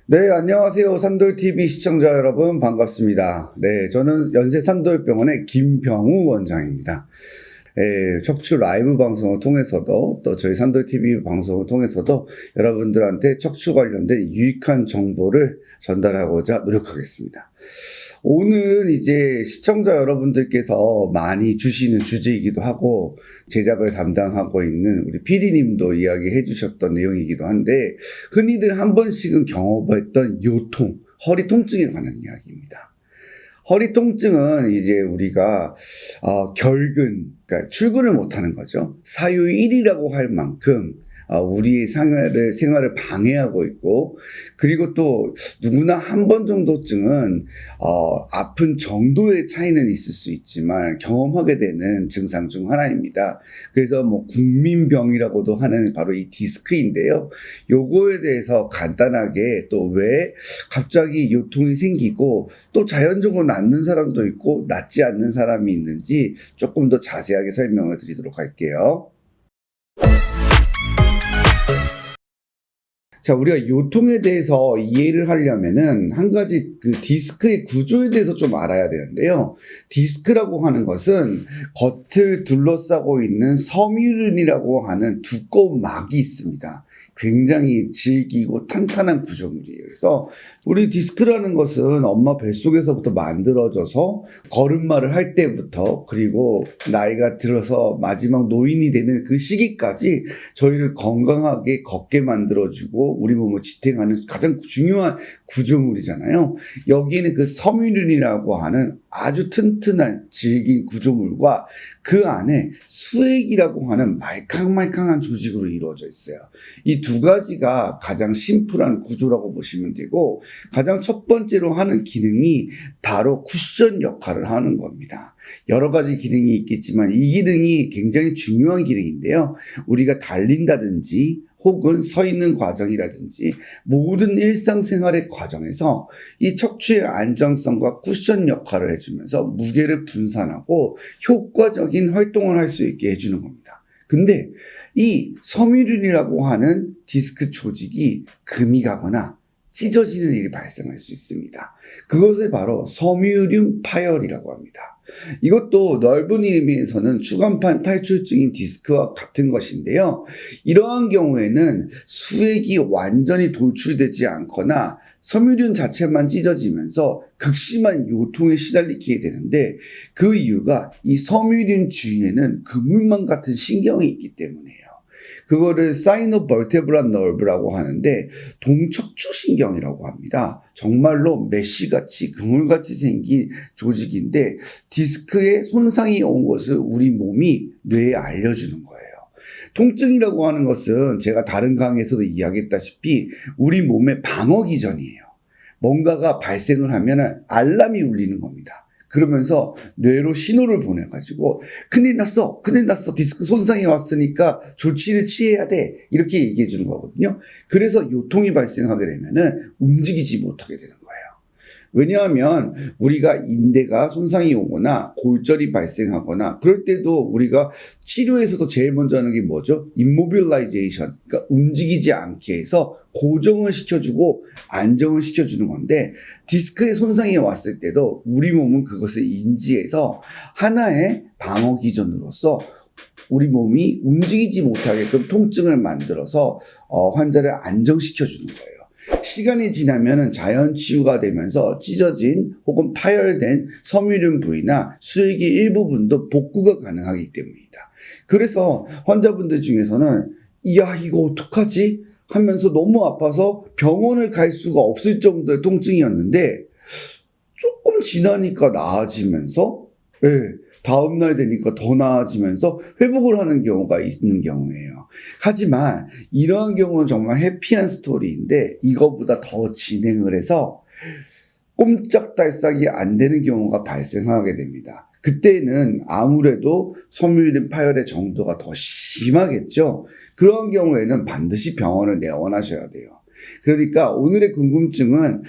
네, 안녕하세요. 산돌TV 시청자 여러분, 반갑습니다. 네, 저는 연세 산돌병원의 김병우 원장입니다. 척추 라이브 방송을 통해서도 또 저희 산돌TV 방송을 통해서도 여러분들한테 척추 관련된 유익한 정보를 전달하고자 노력하겠습니다. 오늘은 이제 시청자 여러분들께서 많이 주시는 주제이기도 하고 제작을 담당하고 있는 우리 PD님도 이야기해 주셨던 내용이기도 한데 흔히들 한 번씩은 경험했던 요통, 허리 통증에 관한 이야기입니다. 허리 통증은 이제 우리가 결근, 그러니까 출근을 못하는 거죠. 사유1이라고 할 만큼 우리의 생활을 방해하고 있고, 그리고 또 누구나 한 번 정도쯤은 아픈 정도의 차이는 있을 수 있지만 경험하게 되는 증상 중 하나입니다. 그래서 뭐 국민병이라고도 하는 바로 이 디스크인데요. 요거에 대해서 간단하게 또 왜 갑자기 요통이 생기고 또 자연적으로 낫는 사람도 있고 낫지 않는 사람이 있는지 조금 더 자세하게 설명을 드리도록 할게요. 자, 우리가 요통에 대해서 이해를 하려면은 한 가지 그 디스크의 구조에 대해서 좀 알아야 되는데요. 디스크라고 하는 것은 겉을 둘러싸고 있는 섬유륜이라고 하는 두꺼운 막이 있습니다. 굉장히 질기고 탄탄한 구조물이에요. 그래서 우리 디스크라는 것은 엄마 뱃속에서부터 만들어져서 걸음마를 할 때부터 그리고 나이가 들어서 마지막 노인이 되는 그 시기까지 저희를 건강하게 걷게 만들어주고 우리 몸을 지탱하는 가장 중요한 구조물이잖아요. 여기에는 그 섬유륜이라고 하는 아주 튼튼한 질긴 구조물과 그 안에 수액이라고 하는 말캉말캉한 조직으로 이루어져 있어요. 이 두 가지가 가장 심플한 구조라고 보시면 되고 가장 첫 번째로 하는 기능이 바로 쿠션 역할을 하는 겁니다. 여러 가지 기능이 있겠지만 이 기능이 굉장히 중요한 기능인데요. 우리가 달린다든지 혹은 서 있는 과정이라든지 모든 일상생활의 과정에서 이 척추의 안정성과 쿠션 역할을 해주면서 무게를 분산하고 효과적인 활동을 할 수 있게 해주는 겁니다. 근데 이 섬유륜이라고 하는 디스크 조직이 금이 가거나 찢어지는 일이 발생할 수 있습니다. 그것을 바로 섬유륜 파열이라고 합니다. 이것도 넓은 의미에서는 추간판 탈출증인 디스크와 같은 것인데요. 이러한 경우에는 수액이 완전히 돌출되지 않거나 섬유륜 자체만 찢어지면서 극심한 요통에 시달리게 되는데 그 이유가 이 섬유륜 주위에는 그물망 같은 신경이 있기 때문이에요. 그거를 사이노버테브랄 너브라고 하는데 동척추신경이라고 합니다. 정말로 메쉬같이 그물같이 생긴 조직인데 디스크에 손상이 온 것을 우리 몸이 뇌에 알려주는 거예요. 통증이라고 하는 것은 제가 다른 강의에서도 이야기했다시피 우리 몸의 방어 기전이에요. 뭔가가 발생을 하면 알람이 울리는 겁니다. 그러면서 뇌로 신호를 보내가지고 큰일 났어 디스크 손상이 왔으니까 조치를 취해야 돼 이렇게 얘기해 주는 거거든요. 그래서 요통이 발생하게 되면은 움직이지 못하게 되는 거예요. 왜냐하면 우리가 인대가 손상이 오거나 골절이 발생하거나 그럴 때도 우리가 치료에서도 제일 먼저 하는 게 뭐죠? immobilization, 그러니까 움직이지 않게 해서 고정을 시켜주고 안정을 시켜주는 건데 디스크에 손상이 왔을 때도 우리 몸은 그것을 인지해서 하나의 방어 기전으로서 우리 몸이 움직이지 못하게끔 통증을 만들어서 환자를 안정시켜주는 거예요. 시간이 지나면 자연 치유가 되면서 찢어진 혹은 파열된 섬유륜 부위나 수액의 일부분도 복구가 가능하기 때문입니다. 그래서 환자분들 중에서는 야 이거 어떡하지? 하면서 너무 아파서 병원을 갈 수가 없을 정도의 통증이었는데 조금 지나니까 나아지면서 다음날 되니까 더 나아지면서 회복을 하는 경우가 있는 경우예요. 하지만 이러한 경우는 정말 해피한 스토리인데 이거보다 더 진행을 해서 꼼짝달싹이 안 되는 경우가 발생하게 됩니다. 그때는 아무래도 섬유륜 파열의 정도가 더 심하겠죠. 그런 경우에는 반드시 병원을 내원하셔야 돼요. 그러니까 오늘의 궁금증은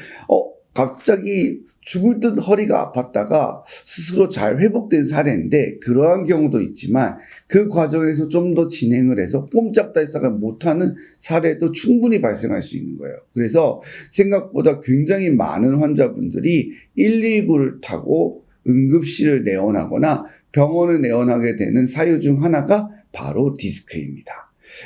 갑자기 죽을 듯 허리가 아팠다가 스스로 잘 회복된 사례인데 그러한 경우도 있지만 그 과정에서 좀 더 진행을 해서 꼼짝달싹을 못하는 사례도 충분히 발생할 수 있는 거예요. 그래서 생각보다 굉장히 많은 환자분들이 119를 타고 응급실을 내원하거나 병원을 내원하게 되는 사유 중 하나가 바로 디스크입니다.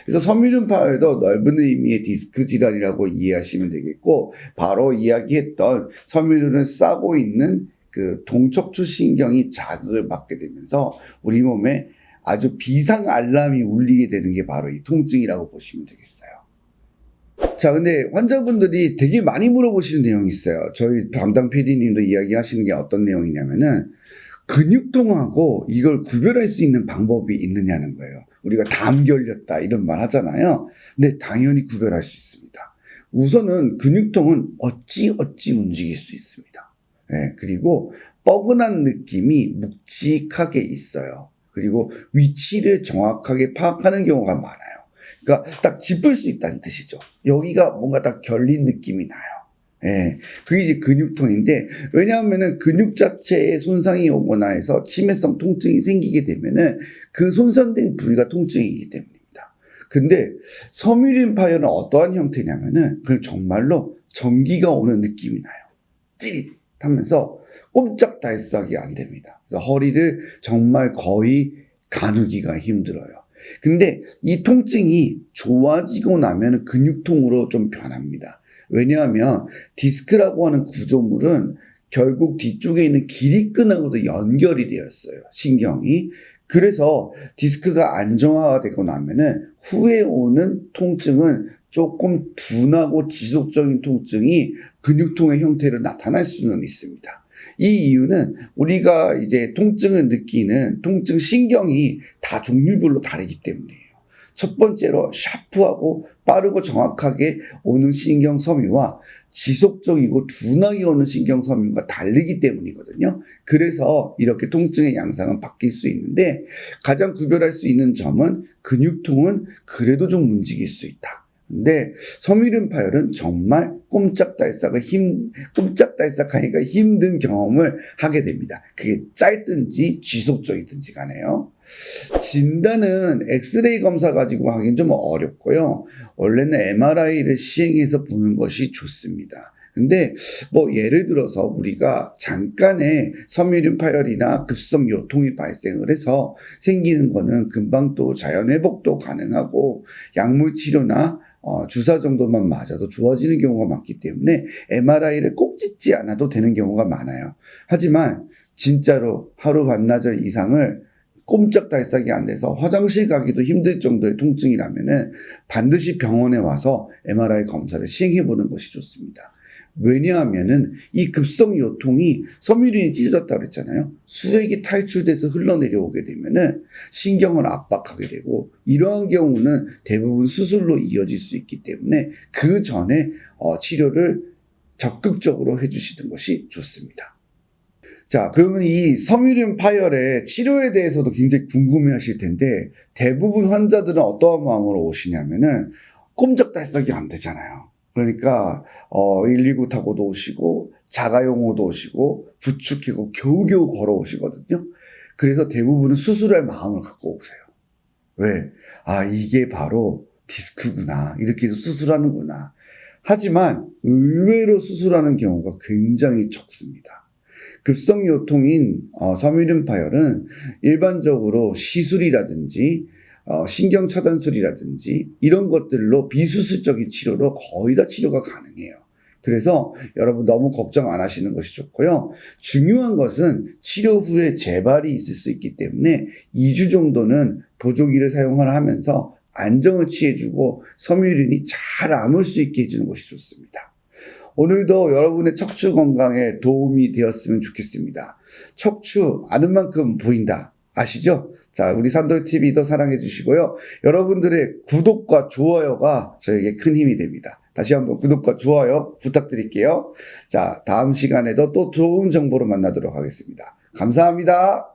그래서 섬유륜 파열도 넓은 의미의 디스크 질환이라고 이해하시면 되겠고, 바로 이야기했던 섬유륜을 싸고 있는 그 동척추 신경이 자극을 받게 되면서 우리 몸에 아주 비상 알람이 울리게 되는 게 바로 이 통증이라고 보시면 되겠어요. 자, 근데 환자분들이 되게 많이 물어보시는 내용이 있어요. 저희 담당 PD님도 이야기하시는 게 어떤 내용이냐면은 근육통하고 이걸 구별할 수 있는 방법이 있느냐는 거예요. 우리가 담 결렸다 이런 말 하잖아요. 근데 당연히 구별할 수 있습니다. 우선은 근육통은 어찌 움직일 수 있습니다. 네, 그리고 뻐근한 느낌이 묵직하게 있어요. 그리고 위치를 정확하게 파악하는 경우가 많아요. 그러니까 딱 짚을 수 있다는 뜻이죠. 여기가 뭔가 딱 결린 느낌이 나요. 예, 그게 이제 근육통인데, 왜냐하면은 근육 자체에 손상이 오거나 해서 치매성 통증이 생기게 되면은 그 손상된 부위가 통증이기 때문입니다. 근데 섬유륜 파열은 어떠한 형태냐면은 그 정말로 전기가 오는 느낌이 나요. 찌릿하면서 꼼짝달싹이 안 됩니다. 그래서 허리를 정말 거의 가누기가 힘들어요. 근데 이 통증이 좋아지고 나면 근육통으로 좀 변합니다. 왜냐하면 디스크라고 하는 구조물은 결국 뒤쪽에 있는 기립근하고도 연결이 되어 있어요. 신경이. 그래서 디스크가 안정화가 되고 나면은 후에 오는 통증은 조금 둔하고 지속적인 통증이 근육통의 형태로 나타날 수는 있습니다. 이 이유는 우리가 이제 통증을 느끼는 통증 신경이 다 종류별로 다르기 때문이에요. 첫 번째로 샤프하고 빠르고 정확하게 오는 신경 섬유와 지속적이고 둔하게 오는 신경 섬유가 다르기 때문이거든요. 그래서 이렇게 통증의 양상은 바뀔 수 있는데, 가장 구별할 수 있는 점은 근육통은 그래도 좀 움직일 수 있다. 근데 섬유륜 파열은 정말 꼼짝달싹하기가 힘든 경험을 하게 됩니다. 그게 짧든지 지속적이든지 간에요. 진단은 엑스레이 검사 가지고 하긴 좀 어렵고요. 원래는 MRI를 시행해서 보는 것이 좋습니다. 근데 뭐 예를 들어서 우리가 잠깐의 섬유륜 파열이나 급성 요통이 발생을 해서 생기는 거는 금방 또 자연 회복도 가능하고 약물 치료나 주사 정도만 맞아도 좋아지는 경우가 많기 때문에 MRI를 꼭 찍지 않아도 되는 경우가 많아요. 하지만 진짜로 하루 반나절 이상을 꼼짝달싹이 안 돼서 화장실 가기도 힘들 정도의 통증이라면은 반드시 병원에 와서 MRI 검사를 시행해 보는 것이 좋습니다. 왜냐하면은 이 급성 요통이 섬유륜이 찢어졌다고 그랬잖아요. 수액이 탈출돼서 흘러내려오게 되면은 신경을 압박하게 되고, 이러한 경우는 대부분 수술로 이어질 수 있기 때문에 그 전에 치료를 적극적으로 해주시는 것이 좋습니다. 자, 그러면 이 섬유륜 파열의 치료에 대해서도 굉장히 궁금해 하실 텐데, 대부분 환자들은 어떠한 마음으로 오시냐면은 꼼짝달싹이 안 되잖아요. 그러니까 119 타고도 오시고 자가용으로도 오시고 부축히고 겨우겨우 걸어오시거든요. 그래서 대부분은 수술할 마음을 갖고 오세요. 왜? 이게 바로 디스크구나. 이렇게 해서 수술하는구나. 하지만 의외로 수술하는 경우가 굉장히 적습니다. 급성 요통인 섬유륜 파열은 일반적으로 시술이라든지 신경 차단술이라든지 이런 것들로 비수술적인 치료로 거의 다 치료가 가능해요. 그래서 여러분 너무 걱정 안 하시는 것이 좋고요. 중요한 것은 치료 후에 재발이 있을 수 있기 때문에 2주 정도는 보조기를 사용을 하면서 안정을 취해주고 섬유륜이 잘 아물 수 있게 해주는 것이 좋습니다. 오늘도 여러분의 척추 건강에 도움이 되었으면 좋겠습니다. 척추 아는 만큼 보인다. 아시죠? 자, 우리 산돌TV도 사랑해 주시고요. 여러분들의 구독과 좋아요가 저에게 큰 힘이 됩니다. 다시 한번 구독과 좋아요 부탁드릴게요. 자, 다음 시간에도 또 좋은 정보로 만나도록 하겠습니다. 감사합니다.